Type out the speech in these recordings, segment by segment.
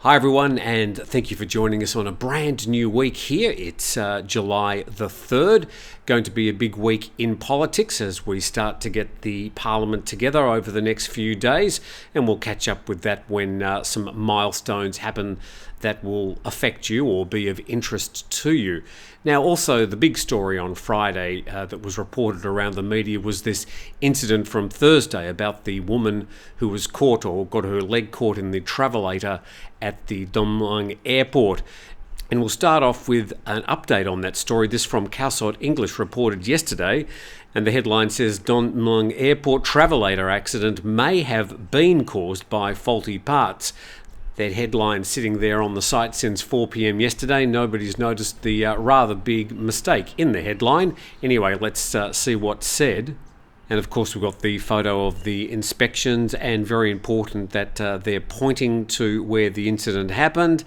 Hi everyone, and thank you for joining us on a brand new week here. It's July the 3rd, going to be a big week in politics as we start to get the Parliament together over the next few days, and we'll catch up with that when some milestones happen that will affect you or be of interest to you. Now, also the big story on Friday that was reported around the media was this incident from Thursday about the woman who was caught or got her leg caught in the travellator at the Don Mueang Airport. And we'll start off with an update on that story. This from Calsot English reported yesterday, and the headline says Don Mueang Airport travelator accident may have been caused by faulty parts. That headline sitting there on the site since 4 p.m. yesterday. Nobody's noticed the rather big mistake in the headline. Anyway, let's see what's said. And of course, we've got the photo of the inspections, and very important that they're pointing to where the incident happened.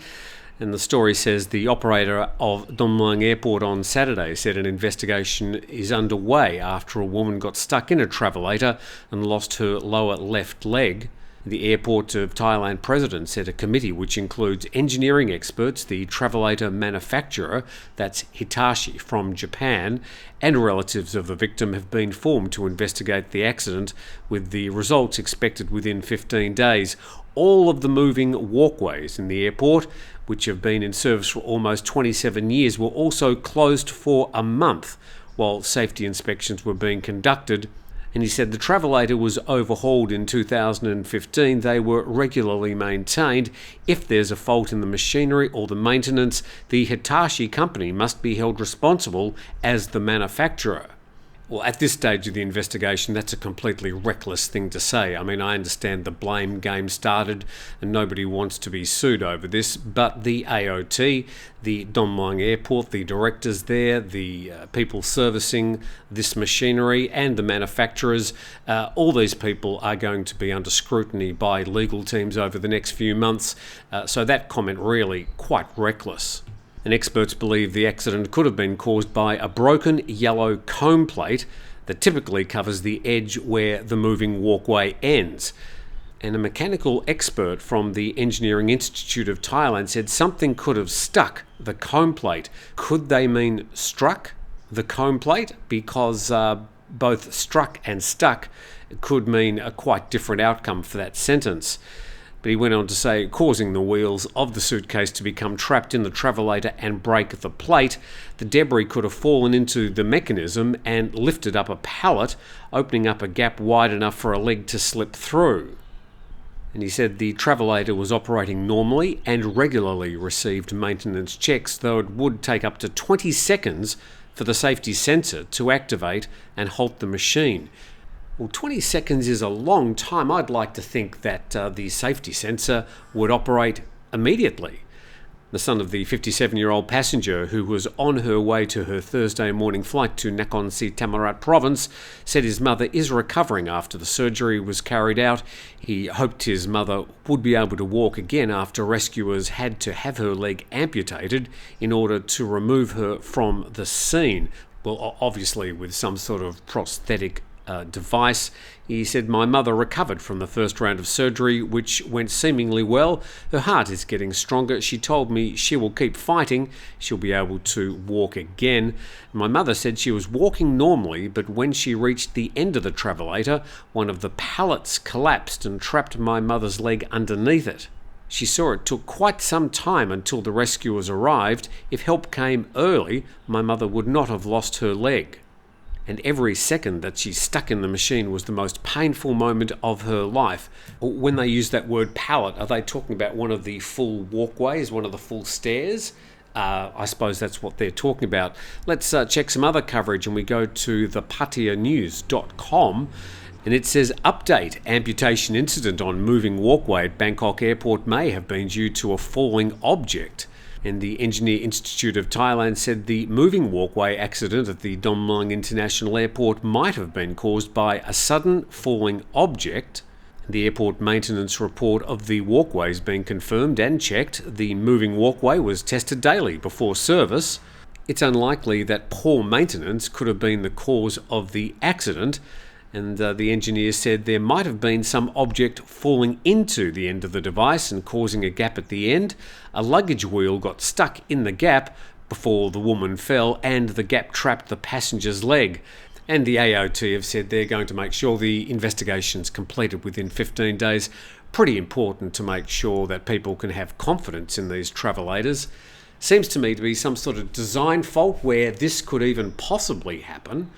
And the story says the operator of Don Mueang Airport on Saturday said an investigation is underway after a woman got stuck in a travelator and lost her lower left leg. The Airport of Thailand president said a committee which includes engineering experts, the travelator manufacturer, that's Hitachi from Japan, and relatives of the victim have been formed to investigate the accident, with the results expected within 15 days. All of the moving walkways in the airport, which have been in service for almost 27 years, were also closed for a month while safety inspections were being conducted. And he said the travelator was overhauled in 2015. They were regularly maintained. If there's a fault in the machinery or the maintenance, the Hitachi company must be held responsible as the manufacturer. Well, at this stage of the investigation, that's a completely reckless thing to say. I mean, I understand the blame game started and nobody wants to be sued over this, but the AOT, the Don Mueang Airport, the directors there, the people servicing this machinery and the manufacturers, all these people are going to be under scrutiny by legal teams over the next few months. So that comment really quite reckless. And experts believe the accident could have been caused by a broken yellow comb plate that typically covers the edge where the moving walkway ends. And a mechanical expert from the Engineering Institute of Thailand said something could have stuck the comb plate. Could they mean struck the comb plate? Because both struck and stuck could mean a quite different outcome for that sentence. But he went on to say, causing the wheels of the suitcase to become trapped in the travelator and break the plate. The debris could have fallen into the mechanism and lifted up a pallet, opening up a gap wide enough for a leg to slip through. And he said the travelator was operating normally and regularly received maintenance checks, though it would take up to 20 seconds for the safety sensor to activate and halt the machine. Well, 20 seconds is a long time. I'd like to think that the safety sensor would operate immediately. The son of the 57-year-old passenger who was on her way to her Thursday morning flight to Nakhon Si Thammarat province said his mother is recovering after the surgery was carried out. He hoped his mother would be able to walk again after rescuers had to have her leg amputated in order to remove her from the scene. Well, obviously with some sort of prosthetic device. He said, "My mother recovered from the first round of surgery, which went seemingly well. Her heart is getting stronger. She told me she will keep fighting. She'll be able to walk again." My mother said she was walking normally, but when she reached the end of the travelator, one of the pallets collapsed and trapped my mother's leg underneath it. She saw it took quite some time until the rescuers arrived. If help came early, my mother would not have lost her leg. And every second that she stuck in the machine was the most painful moment of her life. When they use that word pallet, are they talking about one of the full walkways, one of the full stairs? I suppose that's what they're talking about. Let's check some other coverage, and we go to thepatianews.com. And it says, update, amputation incident on moving walkway at Bangkok Airport may have been due to a falling object. And the Engineer Institute of Thailand said the moving walkway accident at the Don Mueang International Airport might have been caused by a sudden falling object. The airport maintenance report of the walkways being confirmed and checked. The moving walkway was tested daily before service. It's unlikely that poor maintenance could have been the cause of the accident. And the engineer said there might have been some object falling into the end of the device and causing a gap at the end. A luggage wheel got stuck in the gap before the woman fell, and the gap trapped the passenger's leg. And the AOT have said they're going to make sure the investigation's completed within 15 days. Pretty important to make sure that people can have confidence in these travelators. Seems to me to be some sort of design fault where this could even possibly happen.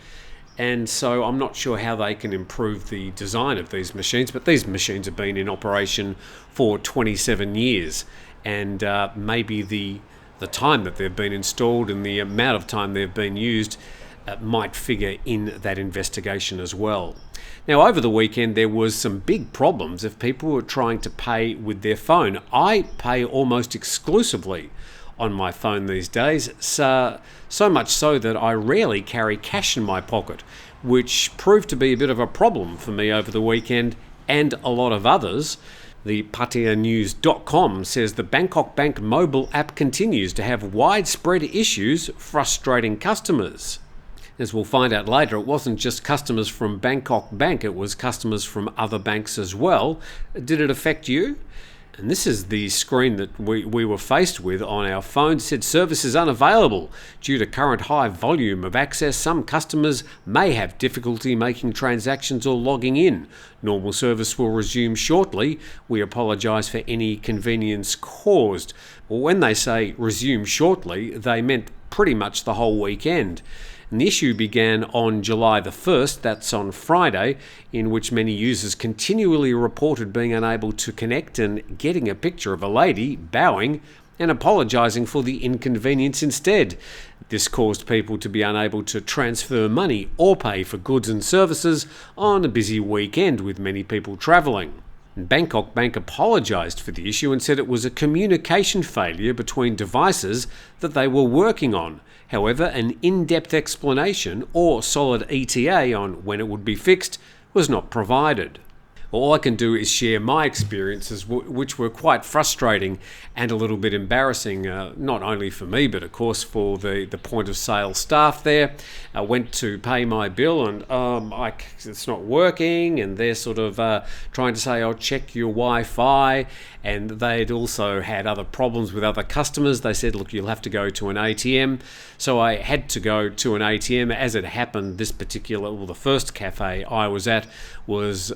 And so I'm not sure how they can improve the design of these machines, but these machines have been in operation for 27 years. And maybe the time that they've been installed and the amount of time they've been used might figure in that investigation as well. Now, over the weekend, there was some big problems if people were trying to pay with their phone. I pay almost exclusively on my phone these days, so much so that I rarely carry cash in my pocket, which proved to be a bit of a problem for me over the weekend and a lot of others. The PatiaNews.com says the Bangkok Bank mobile app continues to have widespread issues frustrating customers. As we'll find out later, it wasn't just customers from Bangkok Bank, it was customers from other banks as well. Did it affect you? And this is the screen that we were faced with on our phone. It said service is unavailable. Due to current high volume of access, some customers may have difficulty making transactions or logging in. Normal service will resume shortly. We apologise for any inconvenience caused. Well, when they say resume shortly, they meant pretty much the whole weekend. And the issue began on July the 1st, that's on Friday, in which many users continually reported being unable to connect and getting a picture of a lady bowing and apologising for the inconvenience instead. This caused people to be unable to transfer money or pay for goods and services on a busy weekend with many people travelling. Bangkok Bank apologised for the issue and said it was a communication failure between devices that they were working on. However, an in-depth explanation or solid ETA on when it would be fixed was not provided. All I can do is share my experiences, which were quite frustrating and a little bit embarrassing, not only for me, but of course for the point of sale staff there. I went to pay my bill and it's not working, and they're sort of trying to say, "I'll check your Wi-Fi," and they'd also had other problems with other customers. They said, "Look, you'll have to go to an ATM." So I had to go to an ATM. As it happened, the first cafe I was at was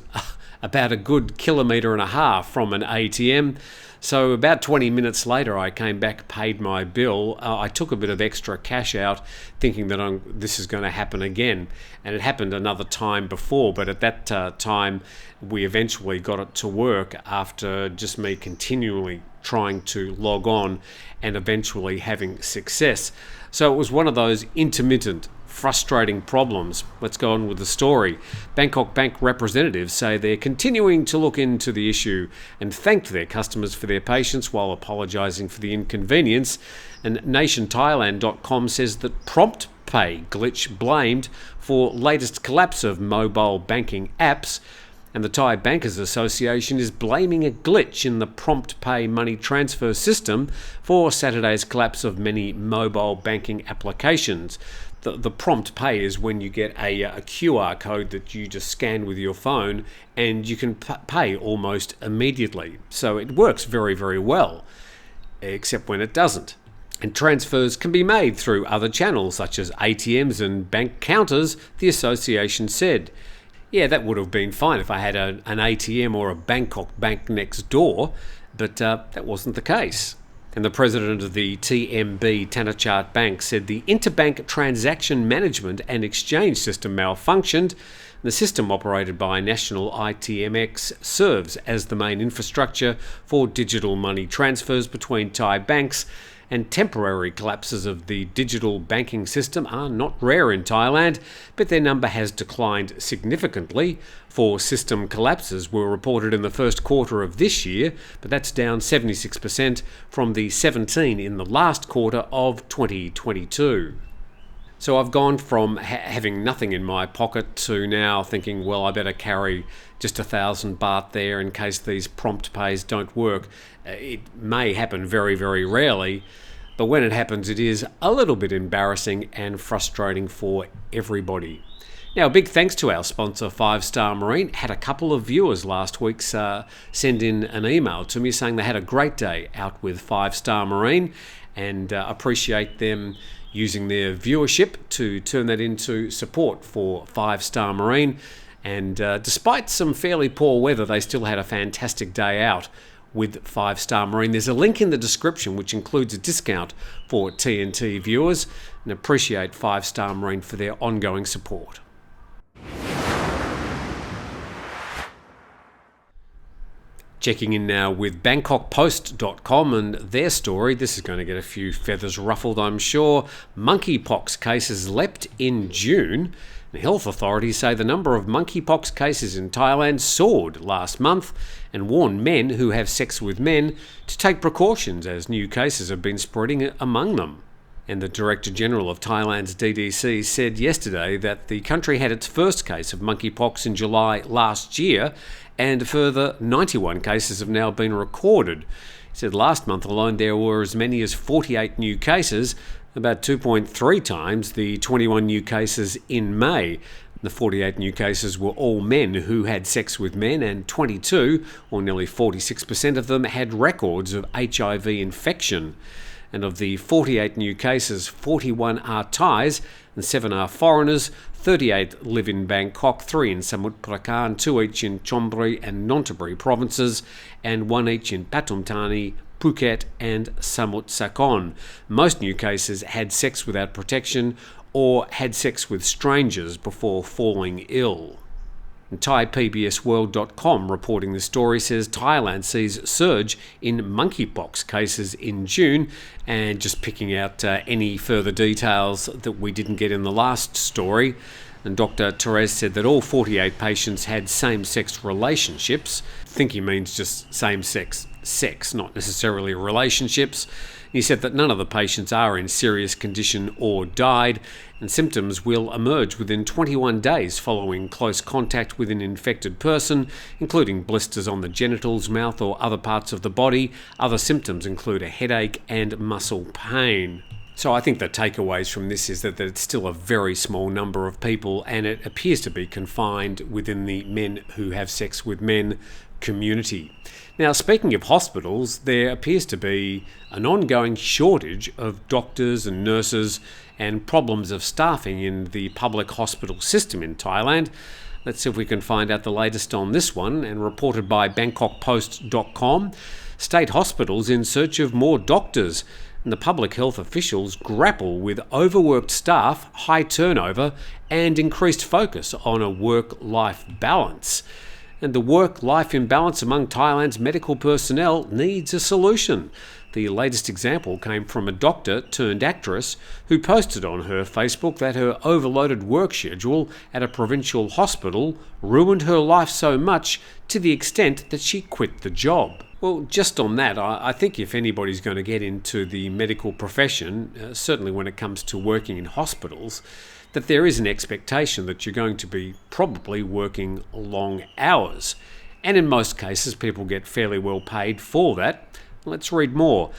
about a good 1.5 kilometres from an ATM. So about 20 minutes later, I came back, paid my bill. I took a bit of extra cash out, thinking that this is going to happen again. And it happened another time before, but at that time, we eventually got it to work after just me continually trying to log on and eventually having success. So it was one of those intermittent, frustrating problems. Let's go on with the story. Bangkok Bank representatives say they're continuing to look into the issue and thanked their customers for their patience while apologising for the inconvenience. And NationThailand.com says that Promt Pay glitch blamed for latest collapse of mobile banking apps. And the Thai Bankers Association is blaming a glitch in the Promt Pay money transfer system for Saturday's collapse of many mobile banking applications. The Promt Pay is when you get a QR code that you just scan with your phone and you can pay almost immediately. So it works very, very well, except when it doesn't. And transfers can be made through other channels such as ATMs and bank counters, the association said. Yeah, that would have been fine if I had an ATM or a Bangkok Bank next door, but that wasn't the case. And the president of the TMB Thanachart Bank said the interbank transaction management and exchange system malfunctioned. The system, operated by National ITMX, serves as the main infrastructure for digital money transfers between Thai banks, and temporary collapses of the digital banking system are not rare in Thailand, but their number has declined significantly. 4 system collapses were reported in the first quarter of this year, but that's down 76% from the 17 in the last quarter of 2022. So I've gone from having nothing in my pocket to now thinking, well, I better carry just 1,000 baht there in case these Promt Pays don't work. It may happen very, very rarely, but when it happens, it is a little bit embarrassing and frustrating for everybody. Now, a big thanks to our sponsor, 5 Star Marine. Had a couple of viewers last week send in an email to me saying they had a great day out with 5 Star Marine, and appreciate them using their viewership to turn that into support for 5 Star Marine. And despite some fairly poor weather, they still had a fantastic day out with 5 Star Marine. There's a link in the description which includes a discount for TNT viewers, and appreciate 5 Star Marine for their ongoing support. Checking in now with BangkokPost.com and their story. This is going to get a few feathers ruffled, I'm sure. Monkeypox cases leapt in June. The health authorities say the number of monkeypox cases in Thailand soared last month and warned men who have sex with men to take precautions as new cases have been spreading among them. And the Director General of Thailand's DDC said yesterday that the country had its first case of monkeypox in July last year, and a further 91 cases have now been recorded. He said last month alone there were as many as 48 new cases, about 2.3 times the 21 new cases in May. The 48 new cases were all men who had sex with men, and 22, or nearly 46% of them, had records of HIV infection. And of the 48 new cases, 41 are Thais and 7 are foreigners. 38 live in Bangkok, 3 in Samut Prakan, 2 each in Chonburi and Nonthaburi provinces, and 1 each in Pathum Thani, Phuket and Samut Sakhon. Most new cases had sex without protection or had sex with strangers before falling ill. And ThaiPBSWorld.com reporting the story says Thailand sees surge in monkeypox cases in June, and just picking out any further details that we didn't get in the last story. And Dr. Therese said that all 48 patients had same-sex relationships. I think he means just same-sex sex, not necessarily relationships. He said that none of the patients are in serious condition or died, and symptoms will emerge within 21 days following close contact with an infected person, including blisters on the genitals, mouth or other parts of the body. Other symptoms include a headache and muscle pain. So I think the takeaways from this is that it's still a very small number of people, and it appears to be confined within the men who have sex with men community. Now, speaking of hospitals, there appears to be an ongoing shortage of doctors and nurses and problems of staffing in the public hospital system in Thailand. Let's see if we can find out the latest on this one, and reported by BangkokPost.com. State hospitals in search of more doctors, and the public health officials grapple with overworked staff, high turnover, and increased focus on a work-life balance. And the work-life imbalance among Thailand's medical personnel needs a solution. The latest example came from a doctor turned actress who posted on her Facebook that her overloaded work schedule at a provincial hospital ruined her life so much to the extent that she quit the job. Well, just on that, I think if anybody's going to get into the medical profession, certainly when it comes to working in hospitals, that there is an expectation that you're going to be probably working long hours. And in most cases, people get fairly well paid for that. Let's read more.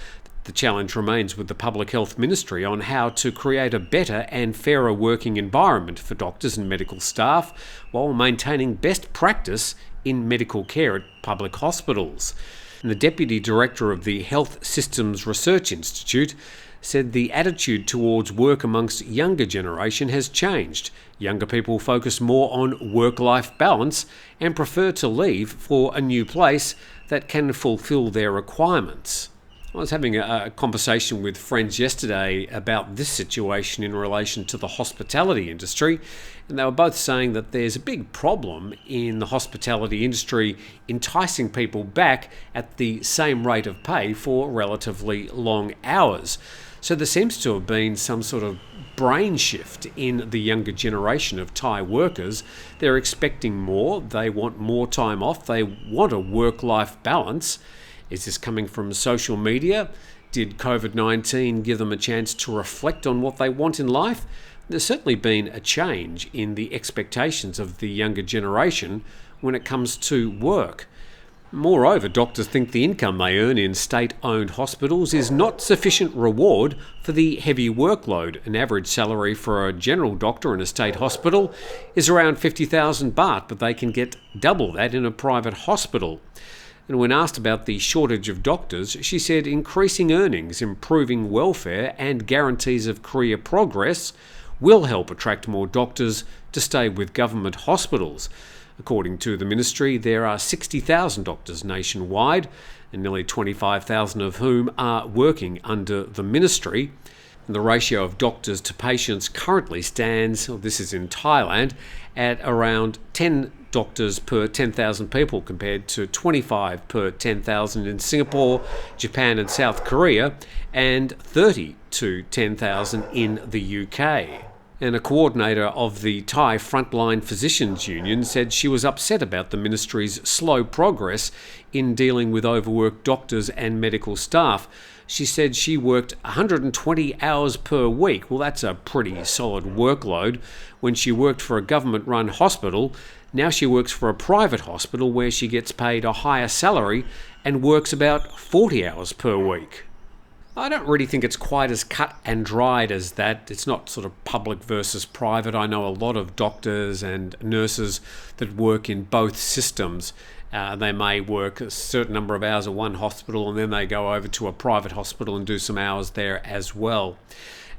The challenge remains with the Public Health Ministry on how to create a better and fairer working environment for doctors and medical staff while maintaining best practice in medical care at public hospitals. And the Deputy Director of the Health Systems Research Institute said the attitude towards work amongst younger generation has changed. Younger people focus more on work-life balance and prefer to leave for a new place that can fulfill their requirements. I was having a conversation with friends yesterday about this situation in relation to the hospitality industry, and they were both saying that there's a big problem in the hospitality industry enticing people back at the same rate of pay for relatively long hours. So there seems to have been some sort of brain shift in the younger generation of Thai workers. They're expecting more, they want more time off, they want a work-life balance. Is this coming from social media? Did COVID-19 give them a chance to reflect on what they want in life? There's certainly been a change in the expectations of the younger generation when it comes to work. Moreover, doctors think the income they earn in state-owned hospitals is not sufficient reward for the heavy workload. An average salary for a general doctor in a state hospital is around 50,000 baht, but they can get double that in a private hospital. And when asked about the shortage of doctors, she said increasing earnings, improving welfare and guarantees of career progress will help attract more doctors to stay with government hospitals. According to the ministry, there are 60,000 doctors nationwide, and nearly 25,000 of whom are working under the ministry. And the ratio of doctors to patients currently stands, this is in Thailand, at around 10 doctors per 10,000 people compared to 25 per 10,000 in Singapore, Japan and South Korea, and 30 to 10,000 in the UK. And a coordinator of the Thai Frontline Physicians Union said she was upset about the ministry's slow progress in dealing with overworked doctors and medical staff. She said she worked 120 hours per week. Well, that's a pretty solid workload. When she worked for a government-run hospital, now she works for a private hospital where she gets paid a higher salary and works about 40 hours per week. I don't really think it's quite as cut and dried as that. It's not sort of public versus private. I know a lot of doctors and nurses that work in both systems. They may work a certain number of hours at one hospital and then they go over to a private hospital and do some hours there as well.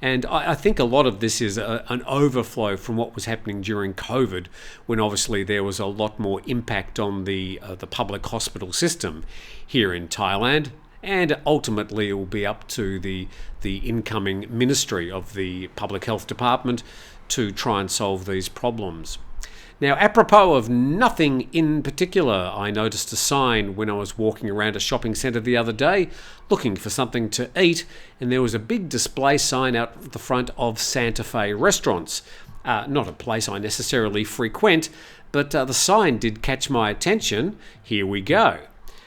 And I think a lot of this is an overflow from what was happening during COVID, when obviously there was a lot more impact on the public hospital system here in Thailand. And ultimately it will be up to the incoming Ministry of the Public Health Department to try and solve these problems. Now, apropos of nothing in particular, I noticed a sign when I was walking around a shopping centre the other day looking for something to eat, and there was a big display sign out the front of Santa Fe restaurants. Not a place I necessarily frequent, but the sign did catch my attention. Here we go.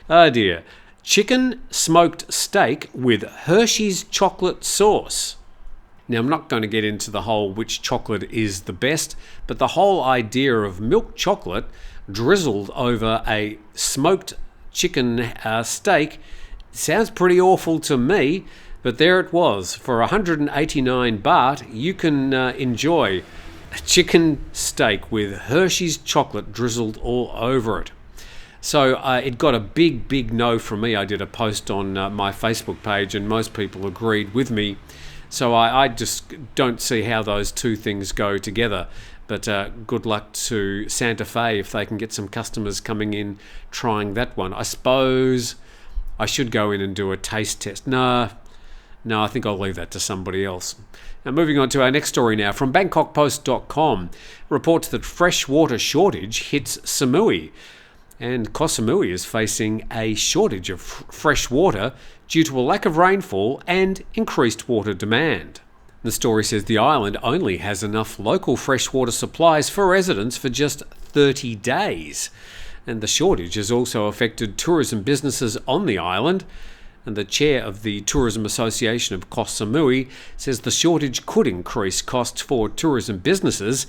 Oh dear. Chicken smoked steak with Hershey's chocolate sauce. Now, I'm not going to get into the whole which chocolate is the best, but the whole idea of milk chocolate drizzled over a smoked chicken steak sounds pretty awful to me, but there it was. For 189 baht, you can enjoy a chicken steak with Hershey's chocolate drizzled all over it. So it got a big no from me. I did a post on my Facebook page and most people agreed with me. So I just don't see how those two things go together. But good luck to Santa Fe if they can get some customers coming in trying that one. I suppose I should go in and do a taste test. No, I think I'll leave that to somebody else. Now, moving on to our next story now. From BangkokPost.com, reports that fresh water shortage hits Samui. And Koh Samui is facing a shortage of fresh water due to a lack of rainfall and increased water demand. The story says the island only has enough local freshwater supplies for residents for just 30 days. And the shortage has also affected tourism businesses on the island. And the chair of the Tourism Association of Koh Samui says the shortage could increase costs for tourism businesses,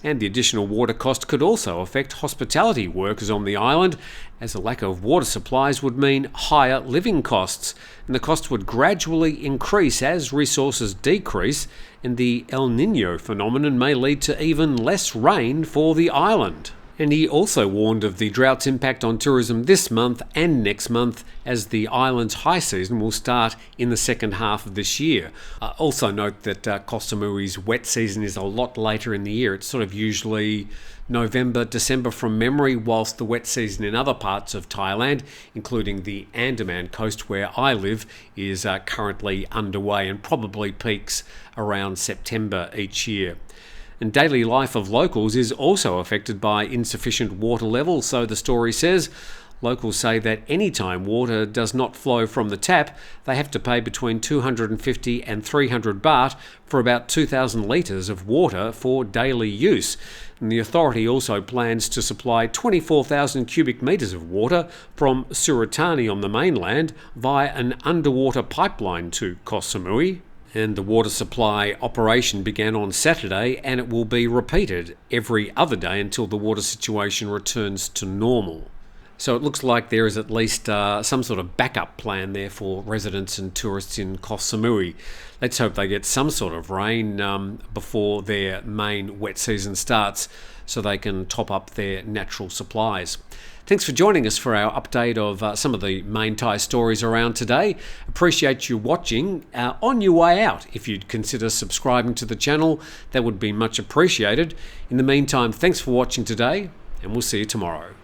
and the additional water cost could also affect hospitality workers on the island, as a lack of water supplies would mean higher living costs, and the cost would gradually increase as resources decrease, and the El Niño phenomenon may lead to even less rain for the island. And he also warned of the drought's impact on tourism this month and next month, as the island's high season will start in the second half of this year. Also note that Koh Samui's wet season is a lot later in the year. It's sort of usually November, December from memory, whilst the wet season in other parts of Thailand, including the Andaman coast where I live, is currently underway and probably peaks around September each year. And daily life of locals is also affected by insufficient water levels, so the story says. Locals say that any time water does not flow from the tap, they have to pay between 250 and 300 baht for about 2,000 litres of water for daily use. And the authority also plans to supply 24,000 cubic metres of water from Suratani on the mainland via an underwater pipeline to Koh Samui. And the water supply operation began on Saturday, and it will be repeated every other day until the water situation returns to normal. So it looks like there is at least some sort of backup plan there for residents and tourists in Koh Samui. Let's hope they get some sort of rain before their main wet season starts so they can top up their natural supplies. Thanks for joining us for our update of some of the main Thai stories around today. Appreciate you watching. On your way out, if you'd consider subscribing to the channel, that would be much appreciated. In the meantime, thanks for watching today, and we'll see you tomorrow.